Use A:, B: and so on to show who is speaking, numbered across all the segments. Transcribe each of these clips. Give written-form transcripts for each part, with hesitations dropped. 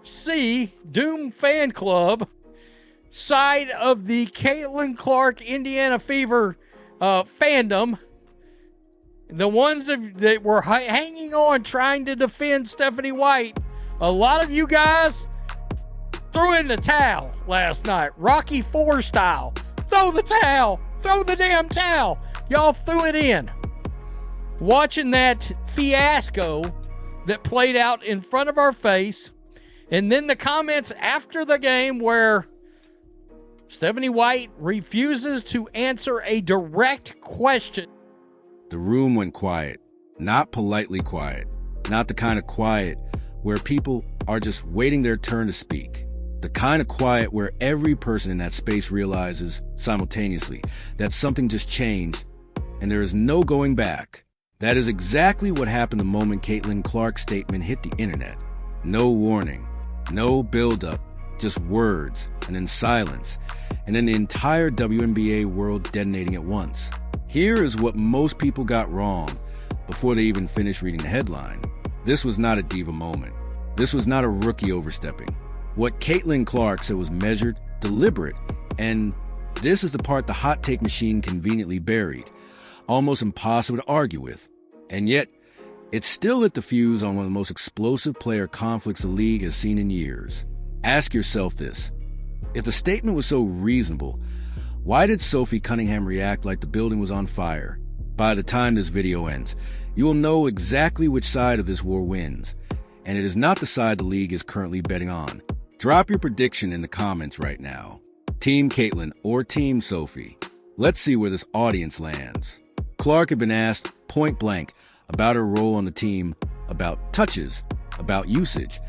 A: FC Doom Fan Club side of the Caitlin Clark Indiana Fever fandom, the ones that were hanging on trying to defend Stephanie White, a lot of you guys threw in the towel last night, Rocky IV style. Throw the towel. Throw the damn towel. Y'all threw it in. Watching that fiasco that played out in front of our face, and then the comments after the game where Stephanie White refuses to answer a direct question.
B: The room went quiet, not politely quiet, not the kind of quiet where people are just waiting their turn to speak. The kind of quiet where every person in that space realizes simultaneously that something just changed and there is no going back. That is exactly what happened the moment Caitlin Clark's statement hit the internet. No warning, no build-up, just words, and then silence, and then the entire WNBA world detonating at once. Here is what most people got wrong before they even finished reading the headline. This was not a diva moment. This was not a rookie overstepping. What Caitlin Clark said was measured, deliberate, and this is the part the hot take machine conveniently buried, almost impossible to argue with. And yet, it still lit the fuse on one of the most explosive player conflicts the league has seen in years. Ask yourself this. If the statement was so reasonable, why did Sophie Cunningham react like the building was on fire? By the time this video ends, you will know exactly which side of this war wins, and it is not the side the league is currently betting on. Drop your prediction in the comments right now. Team Caitlin or Team Sophie? Let's see where this audience lands. Clark had been asked point blank about her role on the team, about touches, about usage,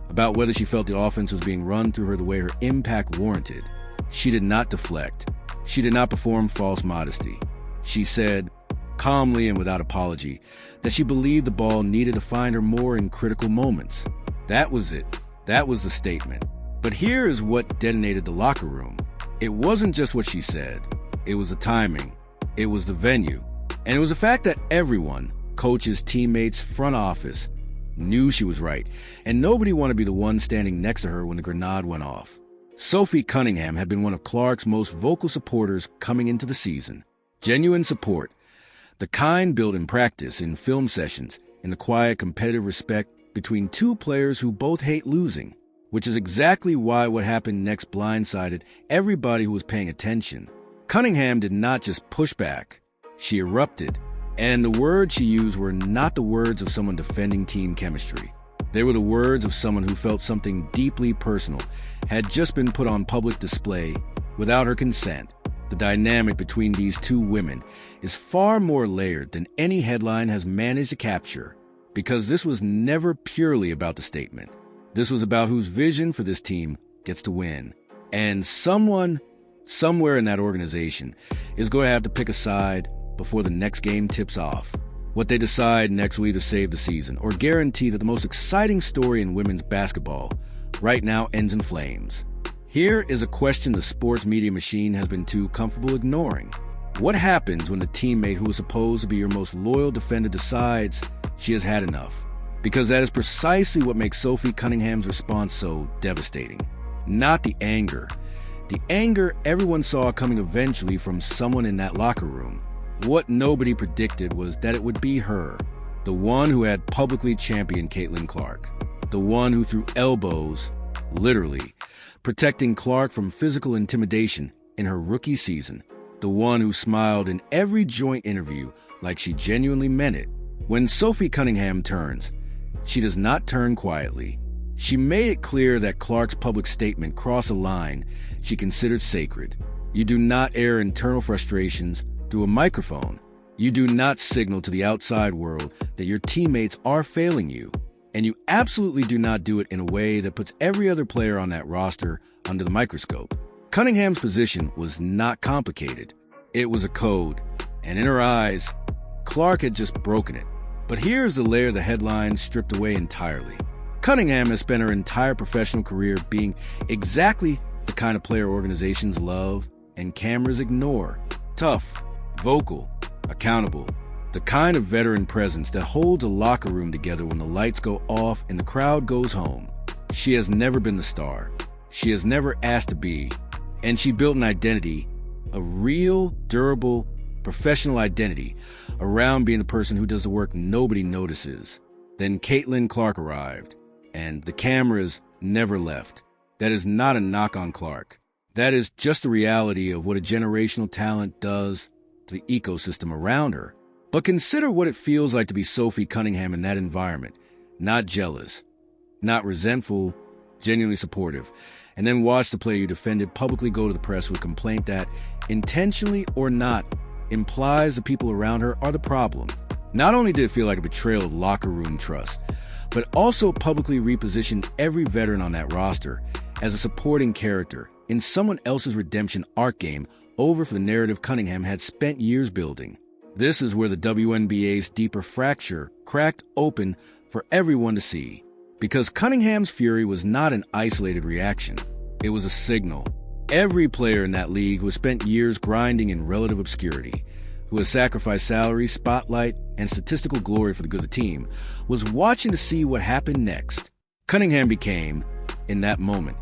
B: about whether she felt the offense was being run through her the way her impact warranted. She did not deflect. She did not perform false modesty. She said, calmly and without apology, that she believed the ball needed to find her more in critical moments. That was it. That was the statement. But here is what detonated the locker room. It wasn't just what she said. It was the timing. It was the venue. And it was the fact that everyone, coaches, teammates, front office, knew she was right, and nobody wanted to be the one standing next to her when the grenade went off. Sophie Cunningham had been one of Clark's most vocal supporters coming into the season. Genuine support, the kind built in practice, in film sessions, in the quiet competitive respect between two players who both hate losing, which is exactly why what happened next blindsided everybody who was paying attention. Cunningham did not just push back. She erupted, and the words she used were not the words of someone defending team chemistry. They were the words of someone who felt something deeply personal had just been put on public display without her consent. The dynamic between these two women is far more layered than any headline has managed to capture, because this was never purely about the statement. This was about whose vision for this team gets to win. And someone, somewhere in that organization, is going to have to pick a side before the next game tips off. What they decide next will either save the season or guarantee that the most exciting story in women's basketball right now ends in flames. Here is a question the sports media machine has been too comfortable ignoring. What happens when the teammate who is supposed to be your most loyal defender decides she has had enough? Because that is precisely what makes Sophie Cunningham's response so devastating. Not the anger. The anger everyone saw coming eventually from someone in that locker room. What nobody predicted was that it would be her, the one who had publicly championed Caitlin Clark, the one who threw elbows, literally, protecting Clark from physical intimidation in her rookie season, the one who smiled in every joint interview like she genuinely meant it. When Sophie Cunningham turns, she does not turn quietly. She made it clear that Clark's public statement crossed a line she considered sacred. You do not air internal frustrations through a microphone. You do not signal to the outside world that your teammates are failing you. And you absolutely do not do it in a way that puts every other player on that roster under the microscope. Cunningham's position was not complicated. It was a code, and in her eyes, Clark had just broken it. But here's the layer the headline stripped away entirely. Cunningham has spent her entire professional career being exactly the kind of player organizations love and cameras ignore. Tough, vocal, accountable. The kind of veteran presence that holds a locker room together when the lights go off and the crowd goes home. She has never been the star. She has never asked to be. And she built an identity, a real, durable, professional identity, around being the person who does the work nobody notices. Then Caitlin Clark arrived, and the cameras never left. That is not a knock on Clark. That is just the reality of what a generational talent does to the ecosystem around her. But consider what it feels like to be Sophie Cunningham in that environment. Not jealous, not resentful, genuinely supportive. And then watch the player you defended publicly go to the press with a complaint that, intentionally or not, implies the people around her are the problem. Not only did it feel like a betrayal of locker room trust, but also publicly repositioned every veteran on that roster as a supporting character in someone else's redemption arc game over for the narrative Cunningham had spent years building. This is where the WNBA's deeper fracture cracked open for everyone to see. Because Cunningham's fury was not an isolated reaction. It was a signal. Every player in that league who has spent years grinding in relative obscurity, who has sacrificed salary, spotlight, and statistical glory for the good of the team, was watching to see what happened next. Cunningham became, in that moment,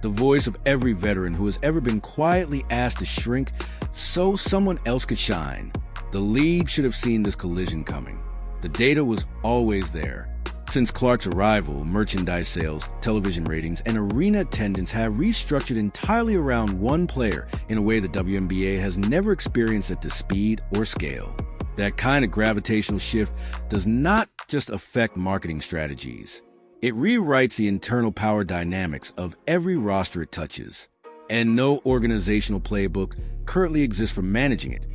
B: the voice of every veteran who has ever been quietly asked to shrink so someone else could shine. The league should have seen this collision coming. The data was always there. Since Clark's arrival, merchandise sales, television ratings, and arena attendance have restructured entirely around one player in a way the WNBA has never experienced at this speed or scale. That kind of gravitational shift does not just affect marketing strategies. It rewrites the internal power dynamics of every roster it touches. And no organizational playbook currently exists for managing it,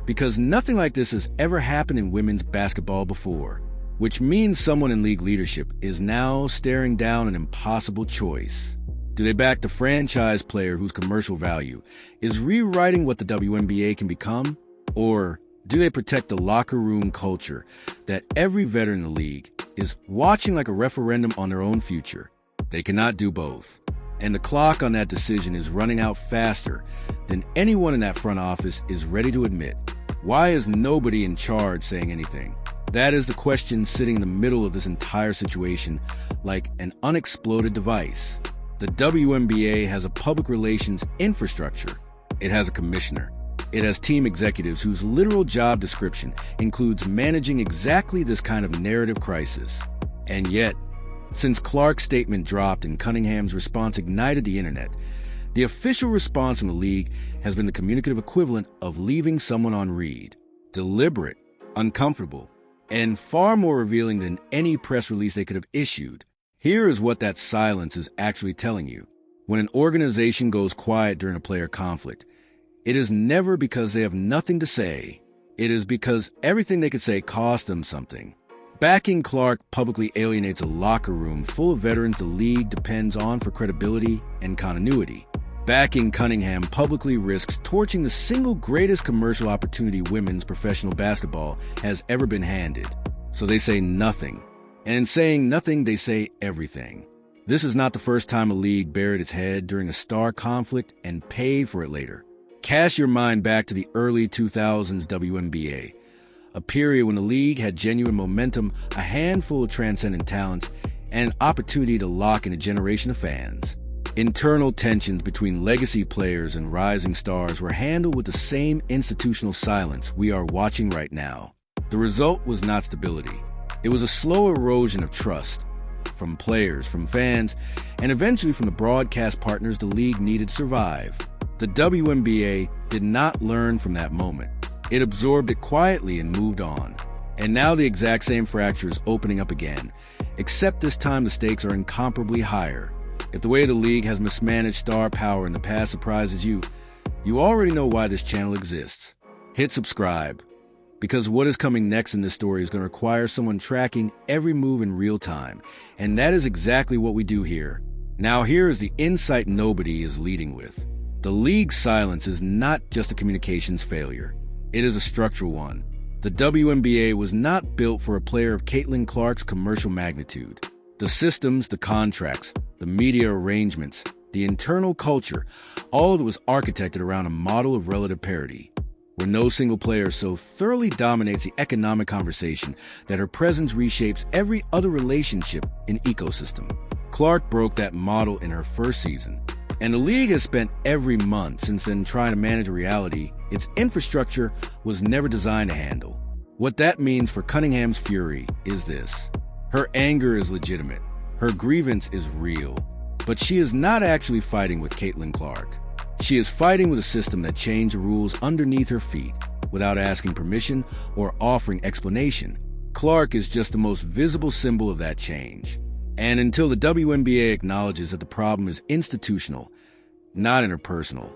B: because nothing like this has ever happened in women's basketball before. Which means someone in league leadership is now staring down an impossible choice. Do they back the franchise player whose commercial value is rewriting what the WNBA can become? Or do they protect the locker room culture that every veteran in the league is watching like a referendum on their own future? They cannot do both. And the clock on that decision is running out faster than anyone in that front office is ready to admit. Why is nobody in charge saying anything? That is the question sitting in the middle of this entire situation, like an unexploded device. The WNBA has a public relations infrastructure. It has a commissioner. It has team executives whose literal job description includes managing exactly this kind of narrative crisis. And yet, since Clark's statement dropped and Cunningham's response ignited the internet, the official response from the league has been the communicative equivalent of leaving someone on read. Deliberate, uncomfortable, and far more revealing than any press release they could have issued. Here is what that silence is actually telling you. When an organization goes quiet during a player conflict, it is never because they have nothing to say. It is because everything they could say cost them something. Backing Clark publicly alienates a locker room full of veterans the league depends on for credibility and continuity. Backing Cunningham publicly risks torching the single greatest commercial opportunity women's professional basketball has ever been handed. So they say nothing. And in saying nothing, they say everything. This is not the first time a league buried its head during a star conflict and paid for it later. Cast your mind back to the early 2000s WNBA, a period when the league had genuine momentum, a handful of transcendent talents, and an opportunity to lock in a generation of fans. Internal tensions between legacy players and rising stars were handled with the same institutional silence we are watching right now. The result was not stability. It was a slow erosion of trust from players, from fans, and eventually from the broadcast partners the league needed to survive. The WNBA did not learn from that moment. It absorbed it quietly and moved on. And now the exact same fracture is opening up again, except this time the stakes are incomparably higher. If the way the league has mismanaged star power in the past surprises you, you already know why this channel exists. Hit subscribe, because what is coming next in this story is going to require someone tracking every move in real time, and that is exactly what we do here. Now here is the insight nobody is leading with. The league's silence is not just a communications failure. It is a structural one. The WNBA was not built for a player of Caitlin Clark's commercial magnitude. The systems, the contracts, the media arrangements, the internal culture, all of it was architected around a model of relative parity, where no single player so thoroughly dominates the economic conversation that her presence reshapes every other relationship in ecosystem. Clark broke that model in her first season, and the league has spent every month since then trying to manage a reality its infrastructure was never designed to handle. What that means for Cunningham's fury is this. Her anger is legitimate. Her grievance is real. But she is not actually fighting with Caitlin Clark. She is fighting with a system that changed the rules underneath her feet without asking permission or offering explanation. Clark is just the most visible symbol of that change. And until the WNBA acknowledges that the problem is institutional, not interpersonal,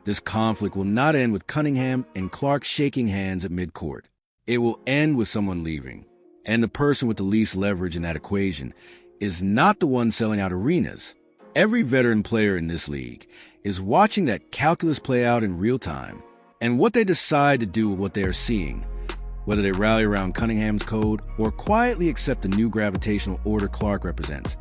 B: this conflict will not end with Cunningham and Clark shaking hands at midcourt. It will end with someone leaving. And the person with the least leverage in that equation is not the one selling out arenas. Every veteran player in this league is watching that calculus play out in real time. And what they decide to do with what they are seeing, whether they rally around Cunningham's code or quietly accept the new gravitational order Clark represents,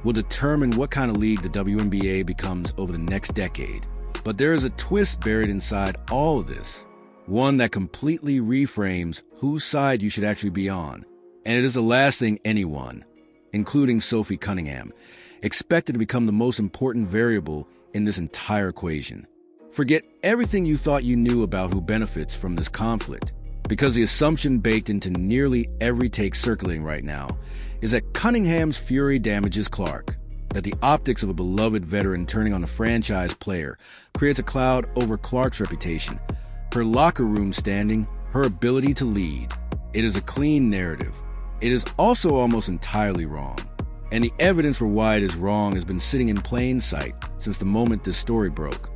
B: will determine what kind of league the WNBA becomes over the next decade. But there is a twist buried inside all of this, one that completely reframes whose side you should actually be on. And it is the last thing anyone, including Sophie Cunningham, expected to become the most important variable in this entire equation. Forget everything you thought you knew about who benefits from this conflict, because the assumption baked into nearly every take circulating right now is that Cunningham's fury damages Clark, that the optics of a beloved veteran turning on a franchise player creates a cloud over Clark's reputation, her locker room standing, her ability to lead. It is a clean narrative. It is also almost entirely wrong. And the evidence for why it is wrong has been sitting in plain sight since the moment this story broke,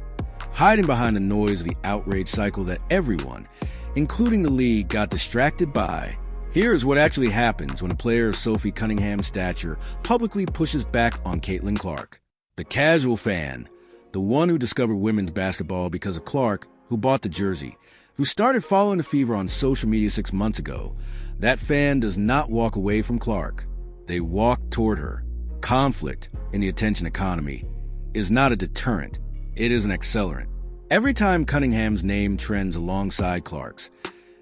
B: hiding behind the noise of the outrage cycle that everyone, including the league, got distracted by. Here is what actually happens when a player of Sophie Cunningham's stature publicly pushes back on Caitlin Clark. The casual fan, the one who discovered women's basketball because of Clark, who bought the jersey, who started following the fever on social media 6 months ago, that fan does not walk away from Clark. They walk toward her. Conflict in the attention economy is not a deterrent. It is an accelerant. Every time Cunningham's name trends alongside Clark's,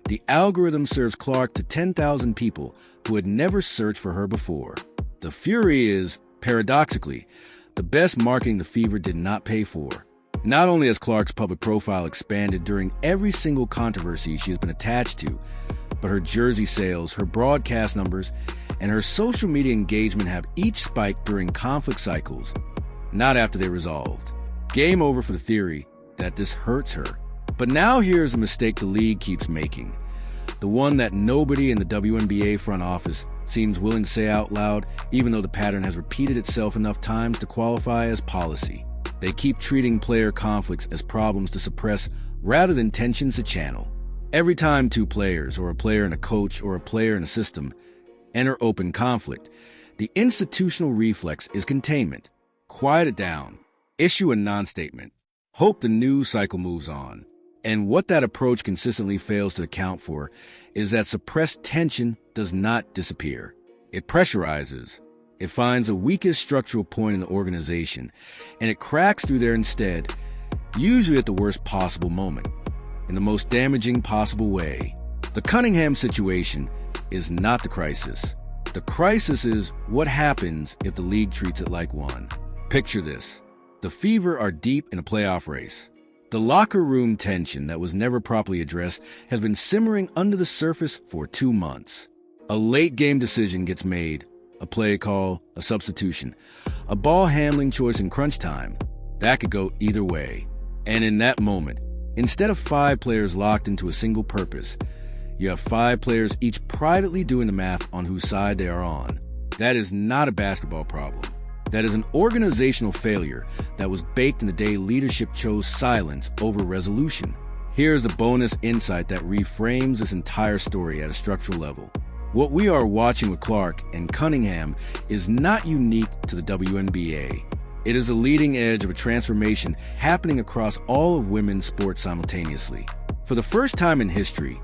B: the algorithm serves Clark to 10,000 people who had never searched for her before. The fury is, paradoxically, the best marketing the fever did not pay for. Not only has Clark's public profile expanded during every single controversy she has been attached to, but her jersey sales, her broadcast numbers, and her social media engagement have each spiked during conflict cycles, not after they resolved. Game over for the theory that this hurts her. But now here's a mistake the league keeps making, the one that nobody in the WNBA front office seems willing to say out loud, even though the pattern has repeated itself enough times to qualify as policy. They keep treating player conflicts as problems to suppress rather than tensions to channel. Every time two players, or a player and a coach, or a player and a system, enter open conflict, the institutional reflex is containment. Quiet it down. Issue a non-statement. Hope the news cycle moves on. And what that approach consistently fails to account for is that suppressed tension does not disappear. It pressurizes. It finds the weakest structural point in the organization, and it cracks through there instead, usually at the worst possible moment, in the most damaging possible way. The Cunningham situation is not the crisis. The crisis is what happens if the league treats it like one. Picture this. The Fever are deep in a playoff race. The locker room tension that was never properly addressed has been simmering under the surface for 2 months. A late game decision gets made, a play call, a substitution, a ball handling choice in crunch time. That could go either way. And in that moment, instead of 5 players locked into a single purpose, you have 5 players each privately doing the math on whose side they are on. That is not a basketball problem. That is an organizational failure that was baked in the day leadership chose silence over resolution. Here's the bonus insight that reframes this entire story at a structural level. What we are watching with Clark and Cunningham is not unique to the WNBA. It is a leading edge of a transformation happening across all of women's sports simultaneously. For the first time in history,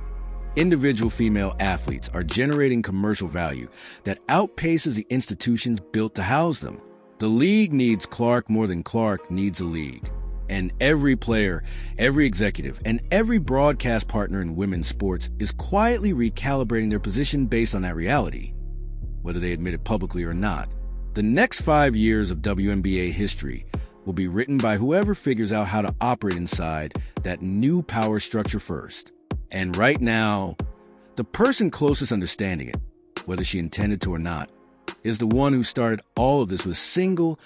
B: individual female athletes are generating commercial value that outpaces the institutions built to house them. The league needs Clark more than Clark needs a league. And every player, every executive, and every broadcast partner in women's sports is quietly recalibrating their position based on that reality, whether they admit it publicly or not. The next 5 years of WNBA history will be written by whoever figures out how to operate inside that new power structure first. And right now, the person closest understanding it, whether she intended to or not, is the one who started all of this with a single,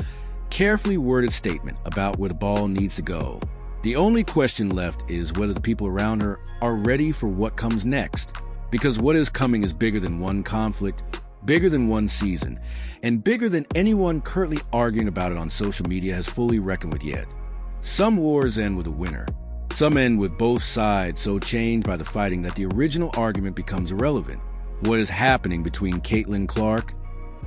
B: carefully worded statement about where the ball needs to go. The only question left is whether the people around her are ready for what comes next. Because what is coming is bigger than one conflict, bigger than one season, and bigger than anyone currently arguing about it on social media has fully reckoned with yet. Some wars end with a winner. Some end with both sides so changed by the fighting that the original argument becomes irrelevant. What is happening between Caitlin Clark,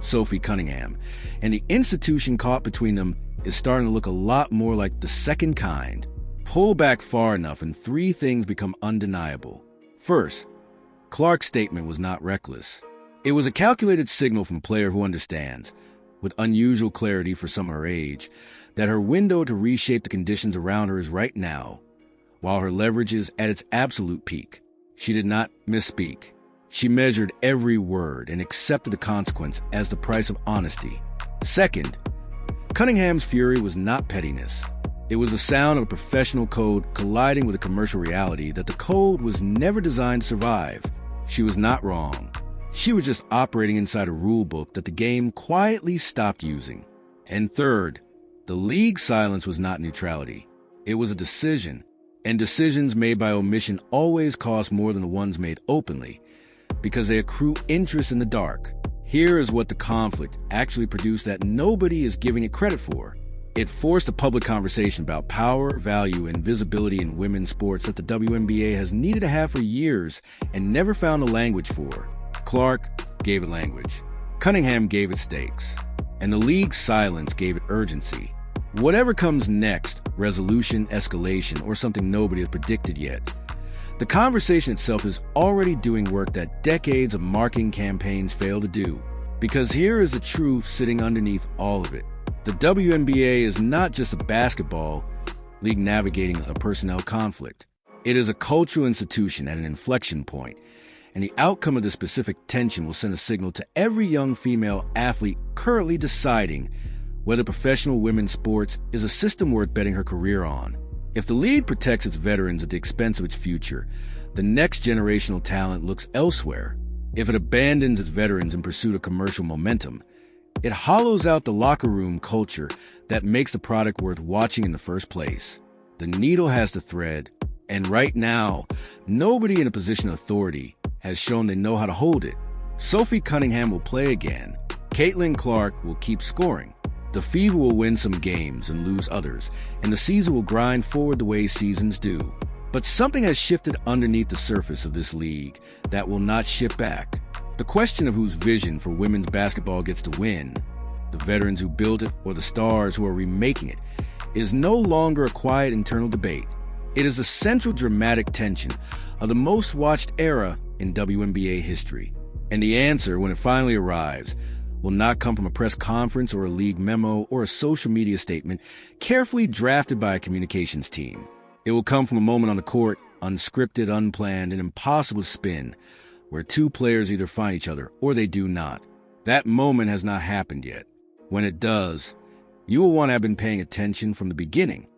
B: Sophie Cunningham, and the institution caught between them is starting to look a lot more like the second kind. Pull back far enough and 3 things become undeniable. First, Clark's statement was not reckless. It was a calculated signal from a player who understands, with unusual clarity for some of her age, that her window to reshape the conditions around her is right now, while her leverage is at its absolute peak. She did not misspeak. She measured every word and accepted the consequence as the price of honesty. Second, Cunningham's fury was not pettiness. It was the sound of a professional code colliding with a commercial reality that the code was never designed to survive. She was not wrong. She was just operating inside a rule book that the game quietly stopped using. And third, the league's silence was not neutrality. It was a decision, and decisions made by omission always cost more than the ones made openly, because they accrue interest in the dark. Here is what the conflict actually produced that nobody is giving it credit for. It forced a public conversation about power, value, and visibility in women's sports that the WNBA has needed to have for years and never found a language for. Clark gave it language. Cunningham gave it stakes. And the league's silence gave it urgency. Whatever comes next, resolution, escalation, or something nobody has predicted yet, the conversation itself is already doing work that decades of marketing campaigns fail to do. Because here is the truth sitting underneath all of it. The WNBA is not just a basketball league navigating a personnel conflict. It is a cultural institution at an inflection point, and the outcome of this specific tension will send a signal to every young female athlete currently deciding whether professional women's sports is a system worth betting her career on. If the league protects its veterans at the expense of its future, the next generational talent looks elsewhere. If it abandons its veterans in pursuit of commercial momentum, it hollows out the locker room culture that makes the product worth watching in the first place. The needle has the thread, and right now, nobody in a position of authority has shown they know how to hold it. Sophie Cunningham will play again. Caitlin Clark will keep scoring. The Fever will win some games and lose others, and the season will grind forward the way seasons do. But something has shifted underneath the surface of this league that will not shift back. The question of whose vision for women's basketball gets to win, the veterans who built it or the stars who are remaking it, is no longer a quiet internal debate. It is the central dramatic tension of the most watched era in WNBA history. And the answer, when it finally arrives, will not come from a press conference or a league memo or a social media statement carefully drafted by a communications team. It will come from a moment on the court, unscripted, unplanned, and impossible to spin, where 2 players either find each other or they do not. That moment has not happened yet. When it does, you will want to have been paying attention from the beginning.